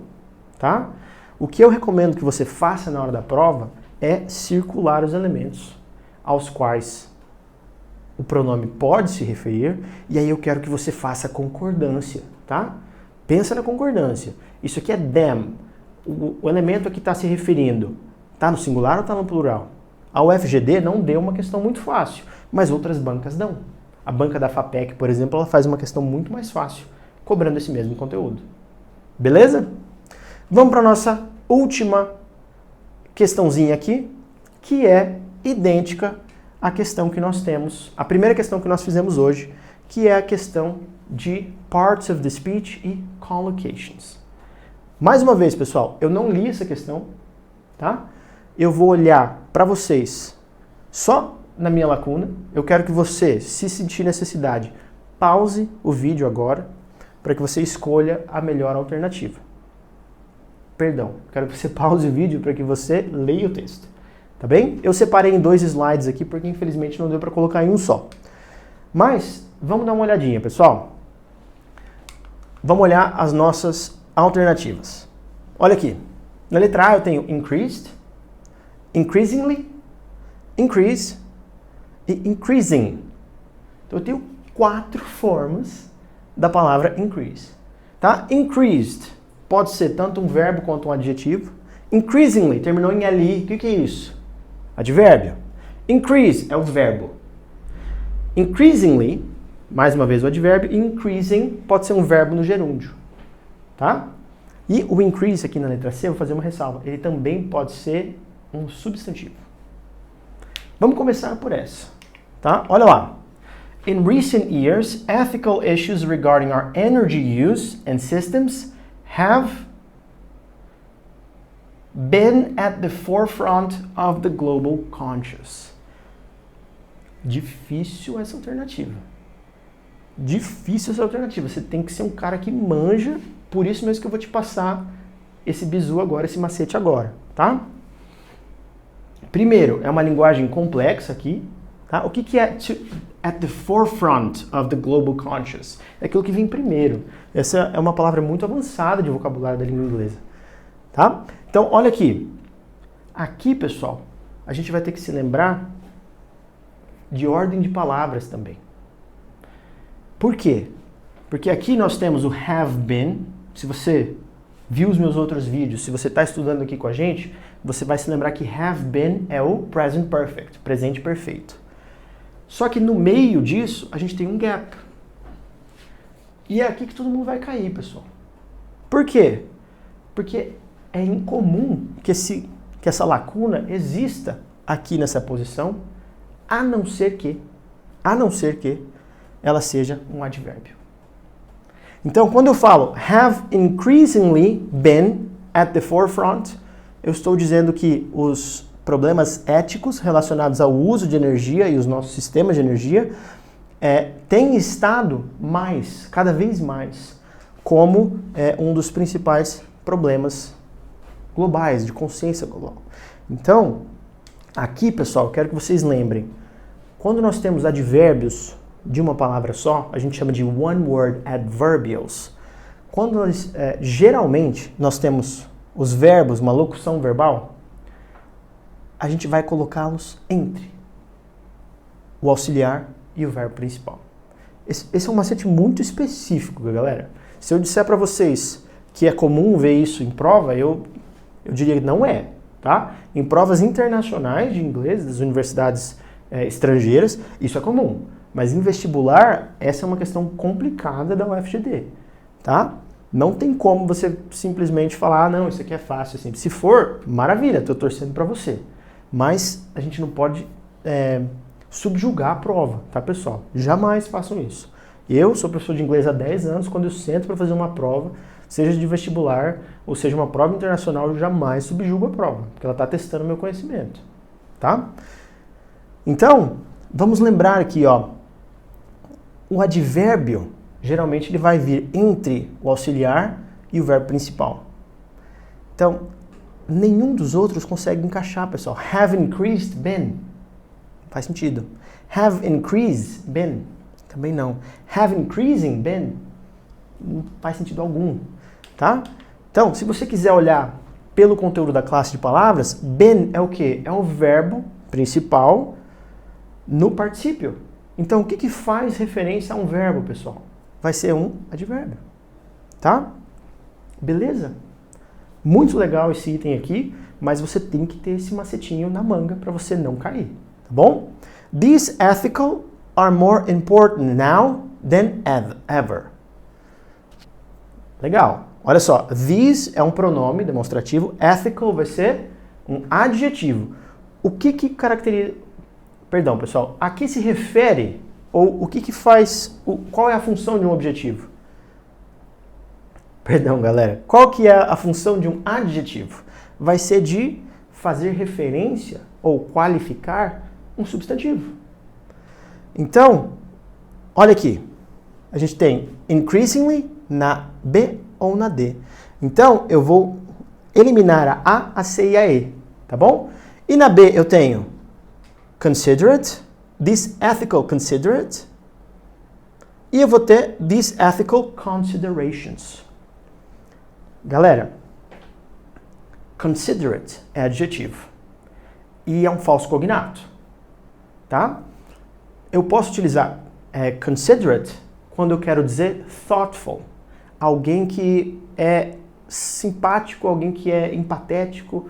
tá? O que eu recomendo que você faça na hora da prova é circular os elementos aos quais o pronome pode se referir, e aí eu quero que você faça a concordância, tá? Pensa na concordância. Isso aqui é them. O elemento a que está se referindo, tá no singular ou está no plural? A UFGD não deu uma questão muito fácil, mas outras bancas dão. A banca da FAPEC, por exemplo, ela faz uma questão muito mais fácil, cobrando esse mesmo conteúdo. Beleza? Vamos para a nossa última questãozinha aqui, que é idêntica à questão que nós temos, a primeira questão que nós fizemos hoje, que é a questão de parts of the speech e collocations. Mais uma vez, pessoal, eu não li essa questão, tá? Eu vou olhar para vocês só na minha lacuna. Eu quero que você, se sentir necessidade, pause o vídeo agora para que você escolha a melhor alternativa. Perdão, quero que você pause o vídeo para que você leia o texto, tá bem? Eu separei em 2 slides aqui porque infelizmente não deu para colocar em um só. Mas vamos dar uma olhadinha, pessoal. Vamos olhar as nossas alternativas. Olha aqui. Na letra A eu tenho increased, increasingly, increase e increasing. Então eu tenho 4 formas da palavra increase. Tá? Increased pode ser tanto um verbo quanto um adjetivo. Increasingly terminou em LI. O que é isso? Advérbio. Increase é o verbo. Increasingly, mais uma vez o advérbio, increasing pode ser um verbo no gerúndio, tá? E o increase aqui na letra C, eu vou fazer uma ressalva, ele também pode ser um substantivo. Vamos começar por essa, tá? Olha lá. In recent years, ethical issues regarding our energy use and systems have been at the forefront of the global conscious. Difícil essa alternativa. Difícil essa alternativa. Você tem que ser um cara que manja, por isso mesmo que eu vou te passar esse bizu agora, esse macete agora, tá? Primeiro, é uma linguagem complexa aqui, tá? O que é at the forefront of the global conscious? É aquilo que vem primeiro. Essa é uma palavra muito avançada de vocabulário da língua inglesa, tá? Então, olha aqui. Aqui, pessoal, a gente vai ter que se lembrar de ordem de palavras também. Por quê? Porque aqui nós temos o have been. Se você viu os meus outros vídeos, se você está estudando aqui com a gente, você vai se lembrar que have been é o present perfect, presente perfeito. Só que no meio disso, a gente tem um gap. E é aqui que todo mundo vai cair, pessoal. Por quê? Porque é incomum que essa lacuna exista aqui nessa posição, a não ser que ela seja um advérbio. Então, quando eu falo have increasingly been at the forefront, eu estou dizendo que os problemas éticos relacionados ao uso de energia e os nossos sistemas de energia têm estado cada vez mais, como um dos principais problemas globais, de consciência global. Então, aqui, pessoal, eu quero que vocês lembrem, quando nós temos advérbios de uma palavra só, a gente chama de one-word adverbials. Quando geralmente nós temos os verbos, uma locução verbal, a gente vai colocá-los entre o auxiliar e o verbo principal. Esse é um macete muito específico, galera. Se eu disser para vocês que é comum ver isso em prova, eu diria que não é, tá? Em provas internacionais de inglês, das universidades estrangeiras, isso é comum. Mas em vestibular, essa é uma questão complicada da UFGD, tá? Não tem como você simplesmente falar, não, isso aqui é fácil, assim. Se for, maravilha, estou torcendo para você. Mas a gente não pode subjugar a prova, tá, pessoal? Jamais façam isso. Eu sou professor de inglês há 10 anos, quando eu sento para fazer uma prova, seja de vestibular ou seja uma prova internacional, eu jamais subjugo a prova, porque ela está testando o meu conhecimento, tá? Então, vamos lembrar aqui, ó, o advérbio, geralmente ele vai vir entre o auxiliar e o verbo principal. Então, nenhum dos outros consegue encaixar, pessoal. Have increased been. Faz sentido. Have increased been? Também não. Have increasing been? Não faz sentido algum, tá? Então, se você quiser olhar pelo conteúdo da classe de palavras, been é o quê? É o verbo principal no particípio. Então, o que faz referência a um verbo, pessoal? Vai ser um advérbio, tá? Beleza? Muito legal esse item aqui, mas você tem que ter esse macetinho na manga para você não cair, tá bom? These ethical are more important now than ever. Legal. Olha só, these é um pronome demonstrativo, ethical vai ser um adjetivo. O que caracteriza... Perdão, pessoal. A que se refere ou o que faz... Qual é a função de um objetivo? Perdão, galera. Qual que é a função de um adjetivo? Vai ser de fazer referência ou qualificar um substantivo. Então, olha aqui. A gente tem increasingly na B ou na D. Então, eu vou eliminar a A, C e a E, tá bom? E na B eu tenho considerate, these ethical considerate, e eu vou ter these ethical considerations. Galera, considerate é adjetivo e é um falso cognato, tá? Eu posso utilizar considerate quando eu quero dizer thoughtful, alguém que é simpático, alguém que é empatético,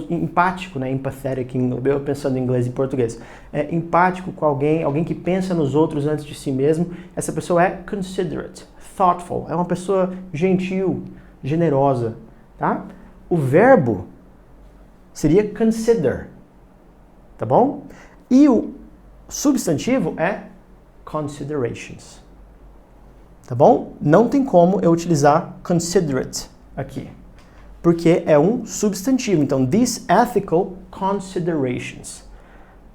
empático, né? Empathetic, eu pensando em inglês e português. É empático com alguém que pensa nos outros antes de si mesmo. Essa pessoa é considerate, thoughtful, é uma pessoa gentil, generosa, tá? O verbo seria consider, tá bom? E o substantivo é considerations, tá bom? Não tem como eu utilizar considerate aqui, porque é um substantivo. Então, these ethical considerations.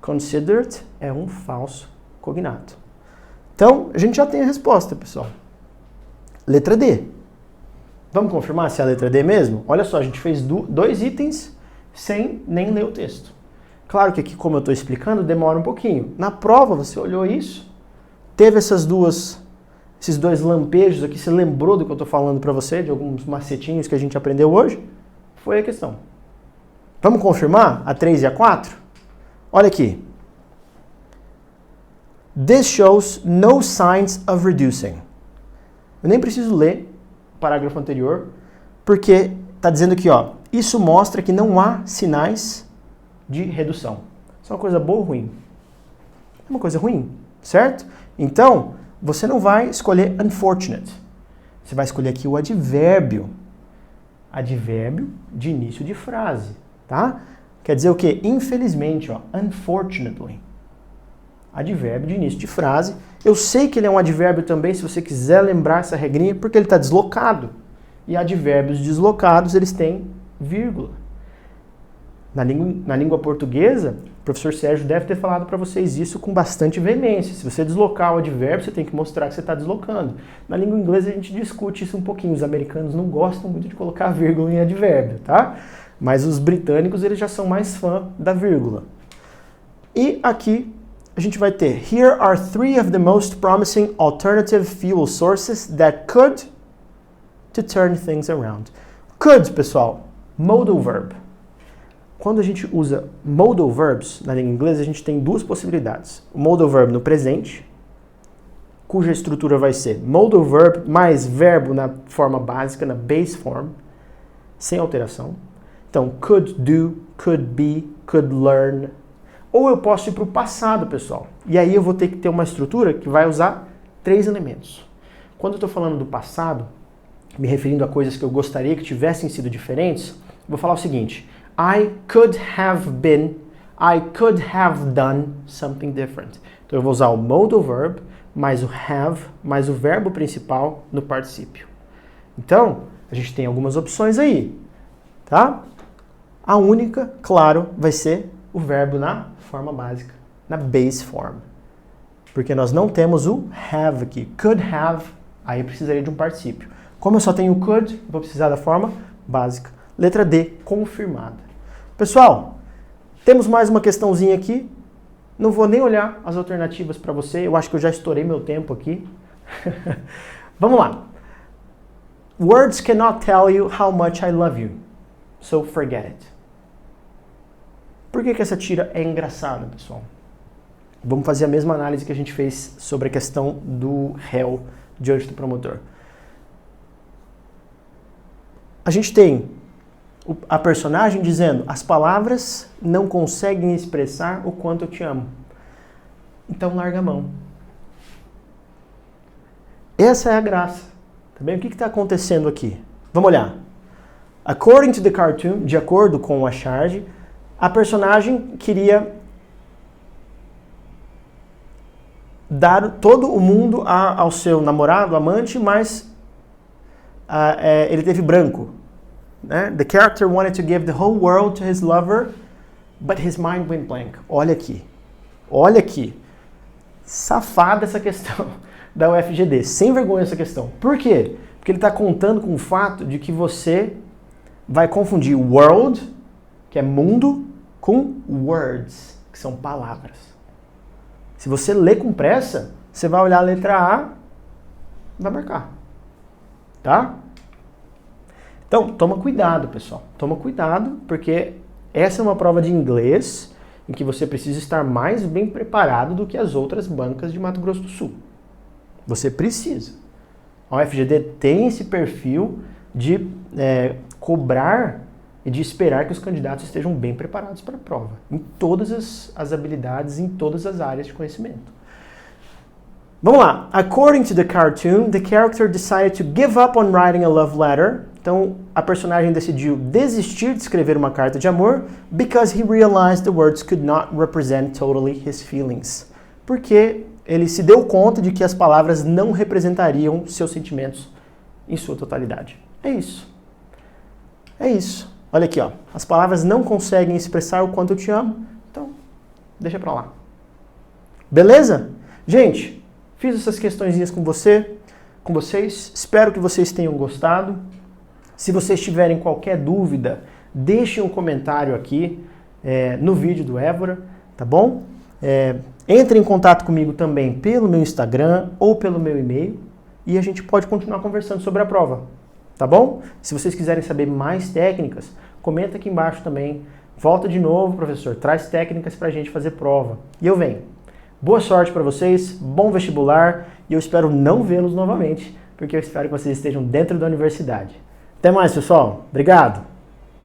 Considerate é um falso cognato. Então, a gente já tem a resposta, pessoal. Letra D. Vamos confirmar se é a letra D mesmo? Olha só, a gente fez dois itens sem nem ler o texto. Claro que aqui, como eu estou explicando, demora um pouquinho. Na prova, você olhou isso, teve esses dois lampejos aqui, você lembrou do que eu estou falando para você, de alguns macetinhos que a gente aprendeu hoje? Foi a questão. Vamos confirmar a 3 e a 4? Olha aqui. This shows no signs of reducing. Eu nem preciso ler o parágrafo anterior, porque está dizendo aqui, ó, isso mostra que não há sinais de redução. Isso é uma coisa boa ou ruim? É uma coisa ruim, certo? Então, você não vai escolher unfortunate. Você vai escolher aqui o advérbio. Advérbio de início de frase, tá? Quer dizer o quê? Infelizmente, ó, unfortunately. Advérbio de início de frase. Eu sei que ele é um advérbio também, se você quiser lembrar essa regrinha, porque ele está deslocado. E advérbios deslocados, eles têm vírgula. Na língua portuguesa, o professor Sérgio deve ter falado para vocês isso com bastante veemência. Se você deslocar o advérbio, você tem que mostrar que você está deslocando. Na língua inglesa a gente discute isso um pouquinho. Os americanos não gostam muito de colocar vírgula em advérbio, tá? Mas os britânicos, eles já são mais fã da vírgula. E aqui a gente vai ter Here are 3 of the most promising alternative fuel sources that could to turn things around. Could, pessoal, modal verb. Quando a gente usa modal verbs na língua inglesa, a gente tem duas possibilidades. O modal verb no presente, cuja estrutura vai ser modal verb mais verbo na forma básica, na base form, sem alteração. Então, could do, could be, could learn. Ou eu posso ir para o passado, pessoal. E aí eu vou ter que ter uma estrutura que vai usar 3 elementos. Quando eu estou falando do passado, me referindo a coisas que eu gostaria que tivessem sido diferentes, vou falar o seguinte: I could have been, I could have done something different. Então eu vou usar o modal verb, mais o have, mais o verbo principal no particípio. Então, a gente tem algumas opções aí, tá? A única, claro, vai ser o verbo na forma básica, na base form. Porque nós não temos o have aqui. Could have, aí eu precisaria de um particípio. Como eu só tenho o could, vou precisar da forma básica. Letra D, confirmada. Pessoal, temos mais uma questãozinha aqui. Não vou nem olhar as alternativas para você, eu acho que eu já estourei meu tempo aqui. Vamos lá. Words cannot tell you how much I love you, so forget it. Por que essa tira é engraçada, pessoal? Vamos fazer a mesma análise que a gente fez sobre a questão do réu diante do promotor. A gente tem a personagem dizendo: as palavras não conseguem expressar o quanto eu te amo. Então larga a mão. Essa é a graça. Tá bem? O que está acontecendo aqui? Vamos olhar. According to the cartoon, de acordo com a charge, a personagem queria dar todo o mundo ao seu namorado, amante, mas ele teve branco. Né? The character wanted to give the whole world to his lover, but his mind went blank. Olha aqui. Olha aqui. Safada essa questão da UFGD. Sem vergonha essa questão. Por quê? Porque ele está contando com o fato de que você vai confundir world, que é mundo, com words, que são palavras. Se você ler com pressa, você vai olhar a letra A e vai marcar. Tá? Então, toma cuidado, pessoal. Toma cuidado, porque essa é uma prova de inglês em que você precisa estar mais bem preparado do que as outras bancas de Mato Grosso do Sul. Você precisa. A UFGD tem esse perfil de cobrar e de esperar que os candidatos estejam bem preparados para a prova, em todas as habilidades, em todas as áreas de conhecimento. Vamos lá. According to the cartoon, the character decided to give up on writing a love letter. Então, a personagem decidiu desistir de escrever uma carta de amor because he realized the words could not represent totally his feelings. Porque ele se deu conta de que as palavras não representariam seus sentimentos em sua totalidade. É isso. É isso. Olha aqui, ó. As palavras não conseguem expressar o quanto eu te amo, então deixa pra lá. Beleza? Gente, fiz essas questõezinhas com vocês. Espero que vocês tenham gostado. Se vocês tiverem qualquer dúvida, deixem um comentário aqui no vídeo do Évora, tá bom? Entre em contato comigo também pelo meu Instagram ou pelo meu e-mail e a gente pode continuar conversando sobre a prova, tá bom? Se vocês quiserem saber mais técnicas, comenta aqui embaixo também. Volta de novo, professor, traz técnicas pra gente fazer prova. E eu venho. Boa sorte para vocês, bom vestibular e eu espero não vê-los novamente, porque eu espero que vocês estejam dentro da universidade. Até mais, pessoal. Obrigado.